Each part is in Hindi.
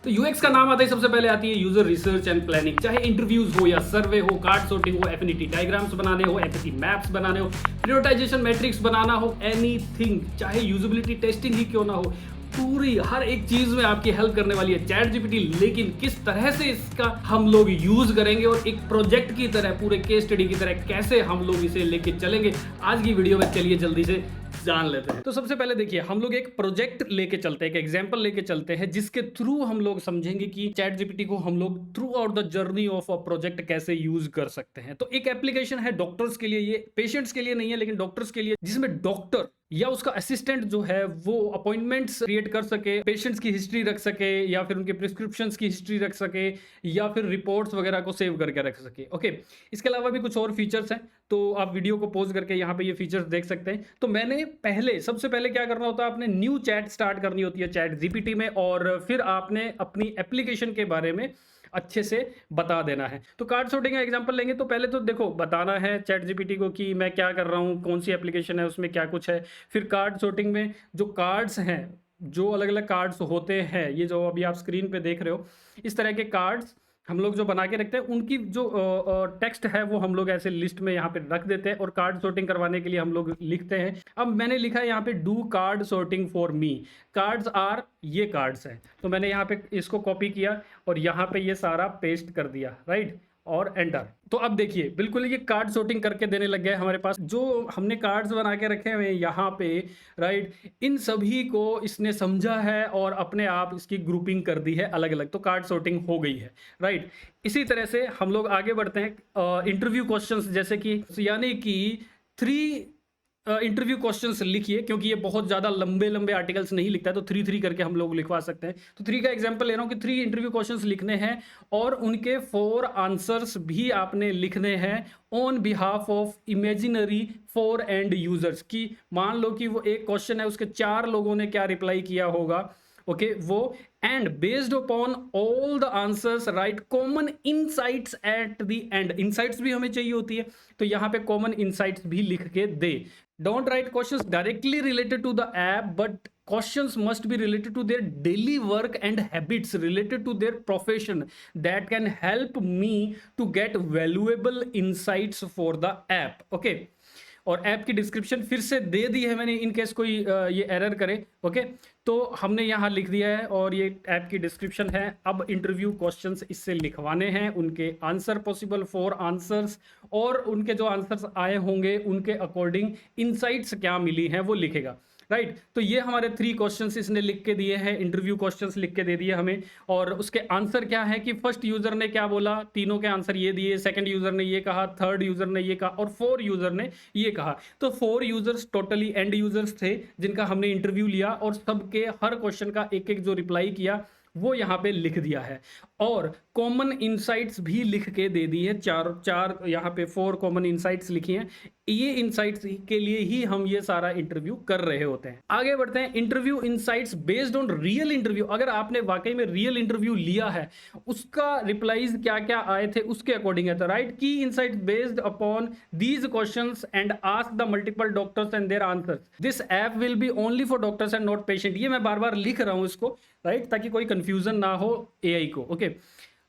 तो यूएक्स का नाम आता है सबसे पहले आती है यूजर रिसर्च एंड प्लानिंग। चाहे इंटरव्यूज हो या सर्वे हो, कार्ड सॉर्टिंग हो, एफिनिटी डायग्राम्स बनाने हो, एम्पैथी मैप्स बनाने हो, प्रायोरिटाइजेशन मैट्रिक्स बनाना हो, एनीथिंग, चाहे यूजेबिलिटी टेस्टिंग ही क्यों ना हो, पूरी हर एक चीज में आपकी हेल्प करने वाली है चैट जीपीटी। लेकिन किस तरह से इसका हम लोग यूज करेंगे और एक प्रोजेक्ट की तरह, पूरे केस स्टडी की तरह कैसे हम लोग इसे लेके चलेंगे, आज की वीडियो में चलिए जल्दी से जान लेते हैं। तो सबसे पहले देखिए, हम लोग एक प्रोजेक्ट लेके चलते हैं, एक एग्जांपल लेके चलते हैं, जिसके थ्रू हम लोग समझेंगे कि चैट जीपीटी को हम लोग through out the journey of a project कैसे यूज कर सकते हैं। तो एक एप्लीकेशन है डॉक्टर्स के लिए, ये पेशेंट्स के लिए नहीं है लेकिन डॉक्टर्स के लिए, जिसमें डॉक्टर या उसका असिस्टेंट जो है वो अपॉइंटमेंट्स क्रिएट कर सके, पेशेंट्स की हिस्ट्री रख सके, या फिर उनके प्रिस्क्रिप्शंस की हिस्ट्री रख सके, या फिर रिपोर्ट्स वगैरह को सेव करके रख सके। ओके, इसके अलावा भी कुछ और फीचर्स हैं, तो आप वीडियो को पॉज करके यहाँ पे ये फीचर्स देख सकते हैं। तो मैंने सबसे पहले क्या करना होता है, आपने न्यू चैट स्टार्ट करनी होती है चैट जीपीटी में, और फिर आपने अपनी एप्लीकेशन के बारे में अच्छे से बता देना है। तो कार्ड सॉर्टिंग का एग्जांपल लेंगे, तो पहले तो देखो बताना है चैट जीपीटी को कि मैं क्या कर रहा हूँ, कौन सी एप्लीकेशन है, उसमें क्या कुछ है। फिर कार्ड सॉर्टिंग में जो कार्ड्स हैं, जो अलग अलग कार्ड्स होते हैं, ये जो अभी आप स्क्रीन पे देख रहे हो, इस तरह के कार्ड्स हम लोग जो बना के रखते हैं, उनकी जो टेक्स्ट है वो हम लोग ऐसे लिस्ट में यहाँ पे रख देते हैं, और कार्ड सॉर्टिंग करवाने के लिए हम लोग लिखते हैं। अब मैंने लिखा है यहाँ पे do card sorting for me, cards are, ये कार्ड्स हैं, तो मैंने यहाँ पे इसको कॉपी किया और यहाँ पे ये सारा पेस्ट कर दिया, राइट, और एंटर। तो अब देखिए बिल्कुल ये कार्ड सॉर्टिंग करके देने लग गया है हमारे पास, जो हमने कार्ड्स बना के रखे हुए हैं यहाँ पे, राइट, इन सभी को इसने समझा है और अपने आप इसकी ग्रुपिंग कर दी है अलग अलग, तो कार्ड सॉर्टिंग हो गई है, राइट। इसी तरह से हम लोग आगे बढ़ते हैं इंटरव्यू क्वेश्चंस, जैसे कि यानी कि 3 इंटरव्यू क्वेश्चंस लिखिए, क्योंकि ये बहुत ज़्यादा लंबे लंबे आर्टिकल्स नहीं लिखता है, तो 3 करके हम लोग लिखवा सकते हैं। तो 3 का एग्जांपल ले रहा हूँ कि 3 इंटरव्यू क्वेश्चंस लिखने हैं, और उनके 4 आंसर्स भी आपने लिखने हैं on behalf of imaginary 4 and users की। मान लो कि वो एक क्वेश्चन है, उसके 4 लोगों ने क्या रिप्लाई किया होगा, ओके, वो, and based upon all the answers right common insights at the end. Insights भी हमें चाहिए होती है, तो यहां पे कॉमन इनसाइट्स भी लिख के दे। Don't write questions directly related to the app, but questions must be related to their daily work and habits, related to their profession, that can help me to get valuable insights for the app. Okay, और ऐप की डिस्क्रिप्शन फिर से दे दी है मैंने, इन केस कोई ये एरर करे। ओके, तो हमने यहाँ लिख दिया है, और ये ऐप की डिस्क्रिप्शन है। अब इंटरव्यू क्वेश्चंस इससे लिखवाने हैं, उनके आंसर, पॉसिबल 4 आंसर्स, और उनके जो आंसर्स आए होंगे उनके अकॉर्डिंग इनसाइट्स क्या मिली हैं वो लिखेगा, राइट। तो ये हमारे 3 क्वेश्चंस इसने लिख के दिए हैं, इंटरव्यू क्वेश्चंस लिख के दे दिए हमें, और उसके आंसर क्या है कि फर्स्ट यूजर ने क्या बोला, तीनों के आंसर ये दिए, सेकंड यूजर ने ये कहा, थर्ड यूजर ने ये कहा, और 4 यूजर ने ये कहा। तो 4 यूजर्स टोटली एंड यूजर्स थे जिनका हमने इंटरव्यू लिया, और सबके हर क्वेश्चन का एक एक जो रिप्लाई किया वो यहाँ पे लिख दिया है, और कॉमन इनसाइट्स भी लिख के दे दी है। चार यहाँ पे 4 कॉमन इनसाइट्स लिखी हैं, ये इनसाइट्स के लिए ही हम ये सारा इंटरव्यू कर रहे होते हैं। आगे बढ़ते हैं, interview insights based on real interview. अगर आपने वाकई में रियल इंटरव्यू लिया है, उसका रिप्लाईज क्या क्या आए थे उसके अकॉर्डिंग है। तो राइट की insights based upon these questions and ask the multiple doctors and their answers. This app will be only for doctors and not patient. ये मैं बार बार लिख रहा हूं इसको, राइट, ताकि कोई कंफ्यूजन ना हो एआई को। Okay,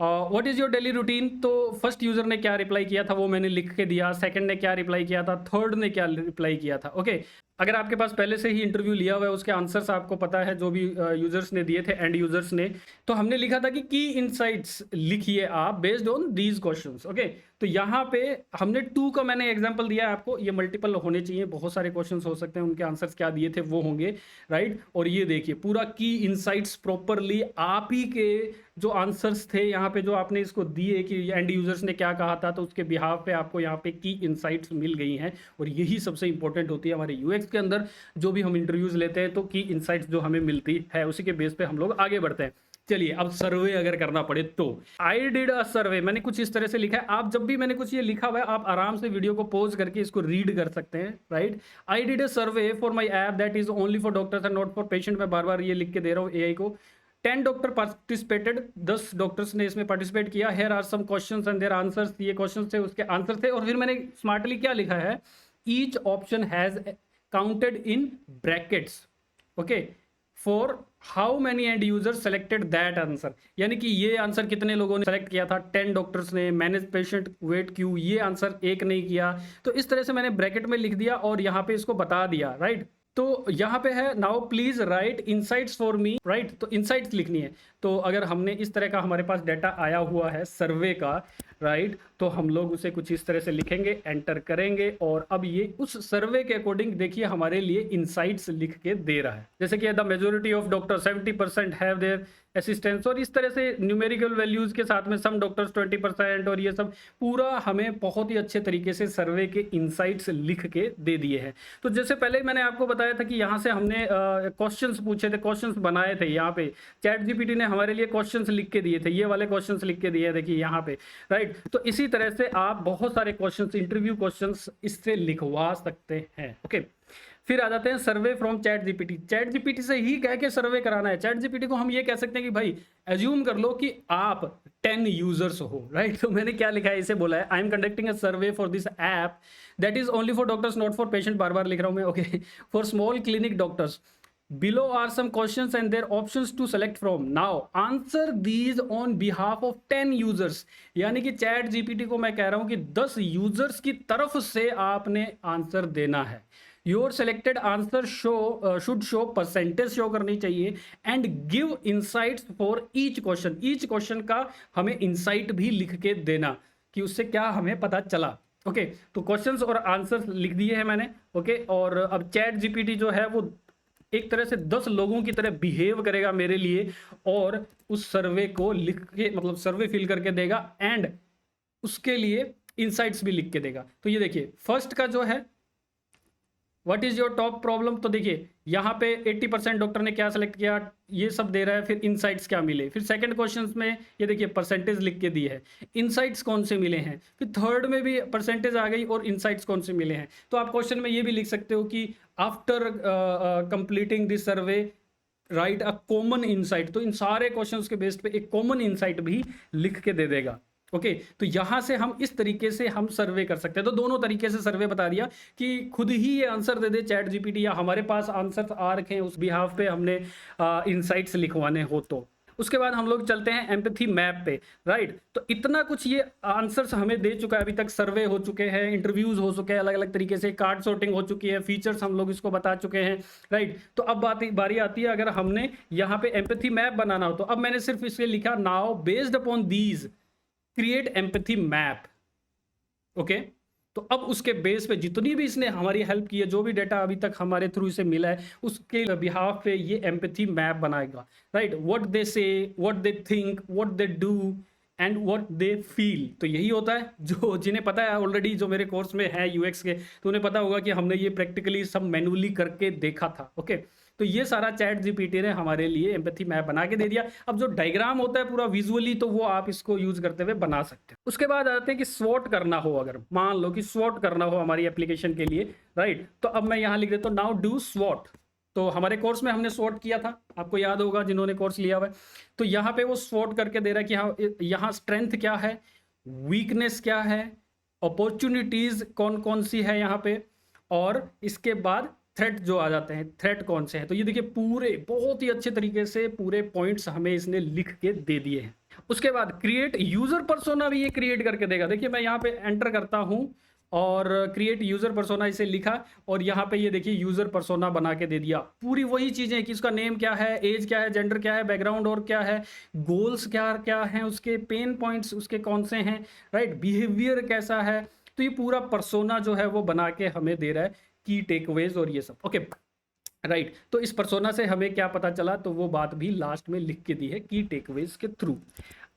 what is your daily routine. तो फर्स्ट यूजर ने क्या रिप्लाई किया था वो मैंने लिख के दिया, सेकंड ने क्या रिप्लाई किया था, थर्ड ने क्या रिप्लाई किया था। ओके, अगर आपके पास पहले से ही इंटरव्यू लिया हुआ है, उसके आंसर्स आपको पता है जो भी यूजर्स ने दिए थे, एंड यूजर्स ने, तो हमने लिखा था कि की इनसाइट्स लिखिए आप based on these questions. Okay, तो यहाँ पे हमने 2 का मैंने एग्जांपल दिया है आपको, ये मल्टीपल होने चाहिए, बहुत सारे क्वेश्चंस हो सकते हैं, उनके आंसर्स क्या दिए थे वो होंगे, राइट। और ये देखिए पूरा की इनसाइट्स प्रॉपरली आप ही के जो आंसर्स थे यहाँ पे, जो आपने इसको दिए कि एंड यूजर्स ने क्या कहा था, तो उसके बिहाफ पे आपको यहाँ पे की इनसाइट्स मिल गई हैं। और यही सबसे इंपॉर्टेंट होती है हमारे यूएक्स के अंदर, जो भी हम इंटरव्यूज लेते हैं तो की इनसाइट्स जो हमें मिलती है उसी के बेस पे हम लोग आगे बढ़ते हैं। चलिए, अब सर्वे अगर करना पड़े तो आई डिड अ सर्वे, मैंने कुछ इस तरह से लिखा है। आप जब भी मैंने कुछ ये लिखा हुआ है, आप आराम से वीडियो को पॉज करके इसको रीड कर सकते हैं, right. I did a survey for my app that is only for doctors and not for patient. मैं बार बार ये लिख के दे रहा हूँ एआई को। 10 डॉक्टर पार्टिसिपेटेड, 10 डॉक्टर्स ने इसमें पार्टिसिपेट किया। Here are some questions and their answers, ये क्वेश्चंस थे उसके आंसर थे। और फिर मैंने स्मार्टली क्या लिखा है, each option has counted in brackets, okay, for how many and user selected that answer, यानी कि ये आंसर कितने लोगों ने सेलेक्ट किया था, 10 डॉक्टर्स ने। मैनेज पेशेंट वेट क्यू, ये आंसर एक नहीं किया। तो इस तरह से मैंने ब्रैकेट में लिख दिया और यहाँ पे इसको बता दिया, राइट। तो यहाँ पे है now please right insights for me, right. तो इनसाइट्स लिखनी है। तो अगर हमने इस तरह का हमारे पास डाटा आया हुआ है सर्वे का, राइट, तो हम लोग उसे कुछ इस तरह से लिखेंगे, एंटर करेंगे और अब ये उस सर्वे के अकॉर्डिंग देखिए हमारे लिए इनसाइट्स लिख के दे रहा है। जैसे कि the majority of doctor 70% have their assistance, और इस तरह से न्यूमेरिकल वैल्यूज के साथ में सम डॉक्टर्स 20%, और ये सब पूरा हमें बहुत ही अच्छे तरीके से सर्वे के इनसाइट्स लिख के दे दिए हैं। तो जैसे पहले मैंने आपको बताया था कि यहाँ से हमने क्वेश्चंस पूछे थे, क्वेश्चंस बनाए थे। यहाँ पे चैट जीपीटी ने हमारे लिए क्वेश्चंस लिख के दिए थे, ये वाले क्वेश्चंस लिख के दिए, देखिए यहाँ पे, राइट। तो इसी तरह से आप बहुत सारे क्वेश्चंस, इंटरव्यू क्वेश्चंस इससे लिखवा सकते हैं। ओके, फिर आ जाते हैं survey from ChatGPT. ChatGPT से ही कह के सर्वे कराना है। चैट जीपीटी को हम ये कह सकते हैं कि भाई एज्यूम कर लो कि आप 10 यूजर्स हो, राइट। तो मैंने क्या लिखा है, इसे बोला है I am conducting a survey for this app that is only for doctors not for patient, बार बार लिख रहा हूं मैं, okay, for small clinic doctors. Below are some questions and their options to select from. Now answer these on behalf of 10 users. यानी कि चैट जीपीटी को मैं कह रहा हूं कि 10 यूजर्स की तरफ से आपने आंसर देना है। Your selected answer should show percentage show करनी चाहिए and give insights for each question. Each question का हमें इनसाइट भी लिख के देना कि उससे क्या हमें पता चला। ओके, तो क्वेश्चंस और आंसर्स लिख दिए हैं मैंने। ओके, और अब चैट जीपीटी जो है वो एक तरह से 10 लोगों की तरह बिहेव करेगा मेरे लिए और उस सर्वे को लिख के, मतलब सर्वे फिल करके देगा एंड उसके लिए इनसाइट्स भी लिख के देगा। तो ये देखिए फर्स्ट का जो है what is your top problem, तो देखिए यहाँ पे 80% डॉक्टर ने क्या सेलेक्ट किया, ये सब दे रहा है। फिर इनसाइट्स क्या मिले, फिर सेकंड क्वेश्चन में ये देखिए परसेंटेज लिख के दी है, इनसाइट्स कौन से मिले हैं। फिर थर्ड में भी परसेंटेज आ गई और इनसाइट्स कौन से मिले हैं। तो आप क्वेश्चन में ये भी लिख सकते हो कि after completing this survey right a common insight. तो इन सारे क्वेश्चंस के बेस पे एक कॉमन इनसाइट भी लिख के दे देगा। ओके, तो यहां से हम इस तरीके से हम सर्वे कर सकते हैं। तो दोनों तरीके से सर्वे बता दिया कि खुद ही ये आंसर दे दे चैट जीपीटी, या हमारे पास आंसर आ रखे हैं उस बिहाफ पे हमने इनसाइट्स लिखवाने हो तो। उसके बाद हम लोग चलते हैं एम्पैथी मैप पे, राइट। तो इतना कुछ ये आंसर्स हमें दे चुका है अभी तक, सर्वे हो चुके हैं, इंटरव्यूज हो चुके हैं अलग अलग तरीके से, कार्ड सॉर्टिंग हो चुकी है, फीचर्स हम लोग इसको बता चुके हैं, राइट। तो अब बारी आती है अगर हमने यहाँ पे एम्पैथी मैप बनाना हो। तो अब मैंने सिर्फ इसलिए लिखा now based upon these create empathy map. Okay, तो अब उसके बेस पे जितनी भी इसने हमारी हेल्प की है, जो भी डेटा अभी तक हमारे थ्रू इसे मिला है, उसके बिहाफ पे ये एम्पैथी मैप बनाएगा, राइट। व्हाट दे से, what they think, what they do and what they feel. तो यही होता है, जो जिन्हें पता है ऑलरेडी, जो मेरे कोर्स में है यूएक्स के, तो उन्हें पता होगा कि हमने ये प्रैक्टिकली सब मैनुअली करके देखा था। ओके, तो ये सारा चैट जीपीटी ने हमारे लिए एम्पैथी मैप बना के दे दिया। अब जो डायग्राम होता है पूरा विजुअली, तो वो आप इसको यूज करते हुए बना सकते हैं। उसके बाद आते हैं कि स्वॉट करना हो, अगर मान लो कि स्वॉट करना हो हमारी एप्लीकेशन के लिए, राइट। तो अब मैं यहाँ लिख देता हूँ नाउ डू स्वॉट। तो हमारे कोर्स में हमने स्वॉट किया था, आपको याद होगा जिन्होंने कोर्स लिया हुआ है। तो यहाँ पे वो स्वॉट करके दे रहा है कि हाँ, यहाँ स्ट्रेंथ क्या है, वीकनेस क्या है, अपॉर्चुनिटीज कौन कौन सी है यहाँ पे, और इसके बाद थ्रेट जो आ जाते हैं, थ्रेट कौन से हैं। तो ये देखिए पूरे बहुत ही अच्छे तरीके से पूरे पॉइंट्स हमें इसने लिख के दे दिए हैं। उसके बाद क्रिएट यूजर पर्सोना भी ये क्रिएट करके देगा। देखिए मैं यहाँ पे एंटर करता हूँ और क्रिएट यूजर पर्सोना इसे लिखा, और यहाँ पे ये देखिए यूजर पर्सोना बना के दे दिया। पूरी वही चीजें कि उसका नेम क्या है, एज क्या है, जेंडर क्या है, बैकग्राउंड और क्या है, गोल्स क्या क्या हैं, उसके पेन पॉइंट्स उसके कौन से हैं, राइट, बिहेवियर कैसा है। तो ये पूरा पर्सोना जो है वो बना के हमें दे रहा है, की टेकअवेज और ये सब। Okay, right. तो इस पर्सोना से हमें क्या पता चला, तो वो बात भी लास्ट में लिख के दी है की टेकअवेज के थ्रू।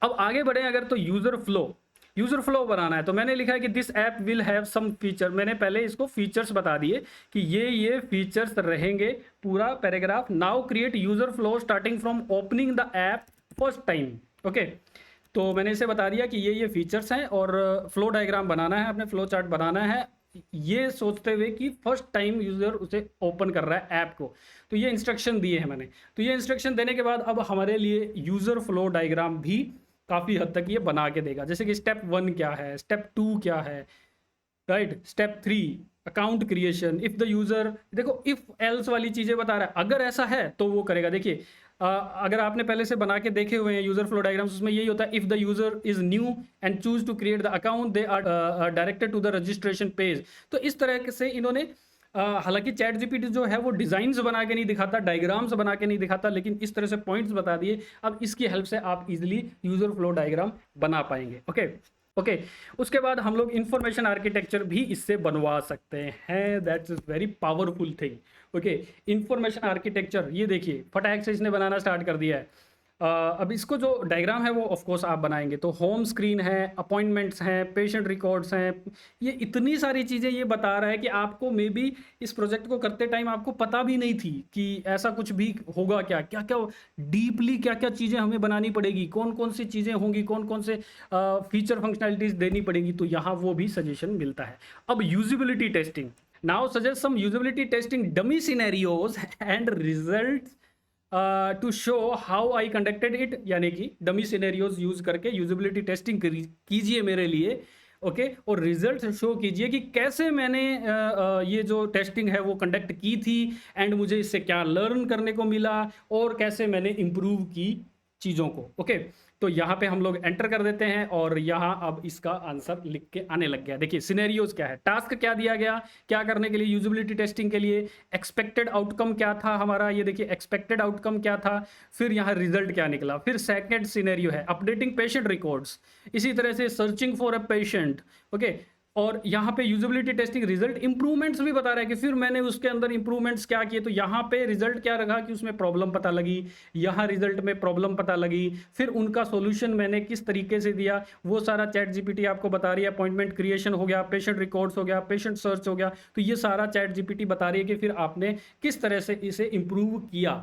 अब आगे बढ़े अगर, तो यूजर फ्लो बनाना है। तो मैंने लिखा है कि this app will have some feature. मैंने पहले इसको फीचर्स बता दिए कि ये फीचर्स रहेंगे, पूरा paragraph. Now create user flow starting from opening the app first time. Okay, तो मैंने इसे बता दिया कि ये फीचर्स हैं और फ्लो डायग्राम बनाना है, अपने फ्लो चार्ट बनाना है, ये सोचते हुए कि फर्स्ट टाइम यूजर उसे ओपन कर रहा है ऐप को। तो ये इंस्ट्रक्शन दिए हैं मैंने। तो ये इंस्ट्रक्शन देने के बाद अब हमारे लिए यूजर फ्लो डायग्राम भी काफ़ी हद तक ये बना के देगा। जैसे कि स्टेप 1 क्या है, स्टेप 2 क्या है, right, step 3 account creation, if the user, देखो इफ एल्स वाली चीजें बता रहा है, अगर ऐसा है तो वो करेगा। देखिए अगर आपने पहले से बना के देखे हुए हैं यूजर फ्लो डायग्राम्स, उसमें यही होता है, if the user is new and choose to create the account they are directed to the registration page. तो इस तरह से इन्होंने हालांकि चैट जीपीटी जो है वो डिजाइन्स बना के नहीं दिखाता, डायग्राम्स बना के नहीं दिखाता, लेकिन इस तरह से पॉइंट्स बता दिए। अब इसकी हेल्प से आप इजिली यूजर फ्लो डायग्राम बना पाएंगे। ओके, उसके बाद हम लोग इंफॉर्मेशन आर्किटेक्चर भी इससे बनवा सकते हैं। That's very powerful thing. Okay, information architecture, ये देखिए फटाक से इसने बनाना स्टार्ट कर दिया है। अब इसको जो डायग्राम है वो ऑफ कोर्स आप बनाएंगे, तो होम स्क्रीन है, अपॉइंटमेंट्स हैं, पेशेंट रिकॉर्ड्स हैं, ये इतनी सारी चीज़ें ये बता रहा है कि आपको मे बी इस प्रोजेक्ट को करते टाइम आपको पता भी नहीं थी कि ऐसा कुछ भी होगा। क्या क्या क्या डीपली क्या क्या चीज़ें हमें बनानी पड़ेगी, कौन कौन सी चीज़ें होंगी, कौन कौन से फीचर फंक्शनैलिटीज़ देनी पड़ेगी, तो यहाँ वो भी सजेशन मिलता है। अब usability testing, now suggest some usability testing dummy scenarios and result to show how I conducted it, यानी कि डमी सिनेरियोज यूज करके यूजिबिलिटी टेस्टिंग कीजिए मेरे लिए। ओके, और रिजल्ट शो कीजिए कि कैसे मैंने ये जो टेस्टिंग है वो कंडक्ट की थी एंड मुझे इससे क्या लर्न करने को मिला और कैसे मैंने इम्प्रूव की चीज़ों को। ओके, तो यहाँ पे हम लोग एंटर कर देते हैं और यहाँ अब इसका आंसर लिख के आने लग गया। देखिए सिनेरियोज क्या है, टास्क क्या दिया गया, क्या करने के लिए यूजिबिलिटी टेस्टिंग के लिए, एक्सपेक्टेड आउटकम क्या था हमारा, ये देखिए एक्सपेक्टेड आउटकम क्या था, फिर यहाँ रिजल्ट क्या निकला, फिर सेकंड सिनेरियो है अपडेटिंग पेशेंट रिकॉर्ड्स, इसी तरह से searching for a patient. Okay, और यहाँ पे यूजिबिलिटी टेस्टिंग रिजल्ट इंप्रूवमेंट्स भी बता रहा है कि फिर मैंने उसके अंदर इंप्रूवमेंट्स क्या किए, तो यहाँ पे रिजल्ट क्या रखा कि उसमें प्रॉब्लम पता लगी, यहाँ रिजल्ट में प्रॉब्लम पता लगी, फिर उनका सॉल्यूशन मैंने किस तरीके से दिया वो सारा चैट जीपीटी आपको बता रही है। अपॉइंटमेंट क्रिएशन हो गया, पेशेंट रिकॉर्ड्स हो गया, पेशेंट सर्च हो गया, तो ये सारा चैट जीपीटी बता रही है कि फिर आपने किस तरह से इसे इम्प्रूव किया।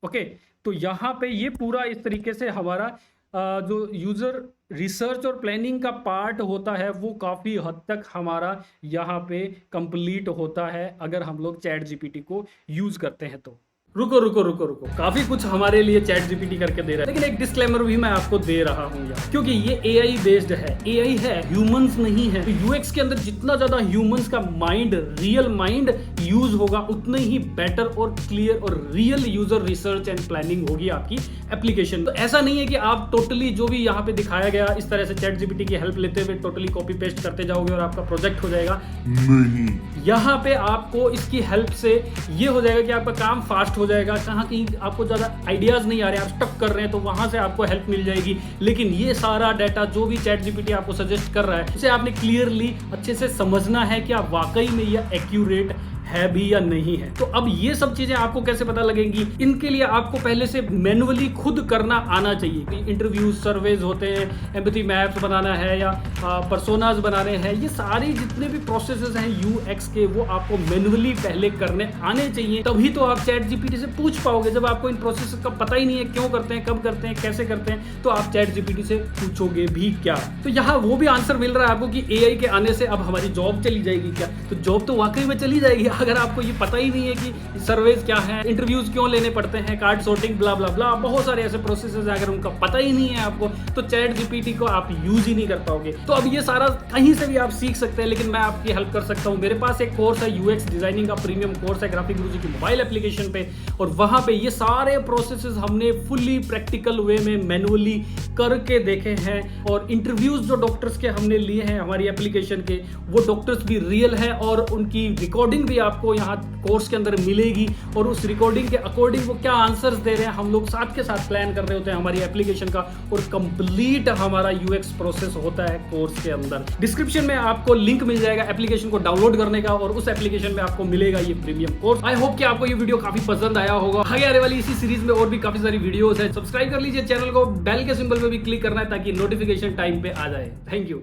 ओके, तो यहाँ पे ये पूरा इस तरीके से हमारा जो यूज़र रिसर्च और प्लानिंग का पार्ट होता है वो काफ़ी हद तक हमारा यहाँ पे कंप्लीट होता है अगर हम लोग चैट जीपीटी को यूज़ करते हैं तो। रुको रुको रुको रुको, काफी कुछ हमारे लिए चैट जीपीटी करके दे रहा है, लेकिन एक डिस्क्लेमर भी मैं आपको दे रहा हूँ यार, क्योंकि ये एआई बेस्ड है, एआई है, ह्यूमंस नहीं है। तो यूएक्स के अंदर जितना ज्यादा ह्यूमंस का माइंड, रियल माइंड यूज होगा, उतने ही बेटर और क्लियर और real user research and planning होगी आपकी एप्लीकेशन। तो ऐसा नहीं है कि आप टोटली जो भी यहाँ पे दिखाया गया इस तरह से चैट जीपीटी की हेल्प लेते हुए टोटली कॉपी पेस्ट करते जाओगे और आपका प्रोजेक्ट हो जाएगा। नहीं, यहाँ पे आपको इसकी हेल्प से ये हो जाएगा कि आपका काम फास्ट हो जाएगा। कहाँ कहीं आपको ज़्यादा आइडियाज़ नहीं आ रहे, आप स्टक कर रहे हैं, तो वहाँ से आपको हेल्प मिल जाएगी। लेकिन ये सारा डाटा जो भी चैट जीपीटी आपको सजेस्ट कर रहा है उसे आपने क्लियरली अच्छे से समझना है कि आप वाकई में यह एक्यूरेट है भी या नहीं है। तो अब ये सब चीजें आपको कैसे पता लगेंगी, इनके लिए आपको पहले से मैनुअली खुद करना आना चाहिए। इंटरव्यूज, सर्वेज होते हैं, एम्पैथी मैप्स बनाना है या पर्सोनाज बनाने हैं, ये सारी जितने भी प्रोसेसेस हैं यूएक्स के वो आपको मैनुअली पहले करने आने चाहिए। तभी तो आप चैट जीपीटी से पूछ पाओगे। जब आपको इन प्रोसेस का पता ही नहीं है क्यों करते हैं, कब करते हैं, कैसे करते हैं, तो आप चैट जीपीटी से पूछोगे भी क्या। तो यहाँ वो भी आंसर मिल रहा है आपको कि एआई के आने से अब हमारी जॉब चली जाएगी क्या, तो जॉब तो वाकई में चली जाएगी अगर आपको ये पता ही नहीं है कि सर्वेज क्या है, इंटरव्यूज क्यों लेने पड़ते हैं, कार्ड सॉर्टिंग, ब्ला ब्ला ब्ला, बहुत सारे ऐसे प्रोसेसेस हैं। अगर उनका पता ही नहीं है आपको तो चैट जीपीटी को आप यूज ही नहीं कर पाओगे। तो अब ये सारा कहीं से भी आप सीख सकते हैं, लेकिन मैं आपकी हेल्प कर सकता हूँ। मेरे पास एक कोर्स है यूएक्स डिजाइनिंग का, प्रीमियम कोर्स है ग्राफिक गुरुजी की मोबाइल एप्लीकेशन पे, और वहां पे ये सारे प्रोसेसेस हमने फुल्ली प्रैक्टिकल वे में मैनुअली करके देखे हैं। और इंटरव्यूज जो डॉक्टर्स के हमने लिए हैं हमारी एप्लीकेशन के, वो डॉक्टर्स भी रियल है और उनकी रिकॉर्डिंग भी आपको यहाँ कोर्स के अंदर मिलेगी। और उस रिकॉर्डिंग के अकॉर्डिंग वो क्या आंसर्स दे रहे हैं हम लोग साथ के साथ प्लान कर रहे होते हैं हमारी एप्लीकेशन का, और कंप्लीट हमारा यूएक्स प्रोसेस होता है कोर्स के अंदर। डिस्क्रिप्शन में आपको लिंक मिल जाएगा एप्लीकेशन को डाउनलोड करने का, और उस एप्लीकेशन में आपको मिलेगा ये प्रीमियम कोर्स। आई होप कि आपको ये वीडियो काफी पसंद आया होगा। आगे आने वाली इसी सीरीज में और भी काफी सारी वीडियोस है। सब्सक्राइब कर लीजिए चैनल को, बेल के सिंबल पे भी क्लिक करना है ताकि नोटिफिकेशन टाइम पे आ जाए। Thank you.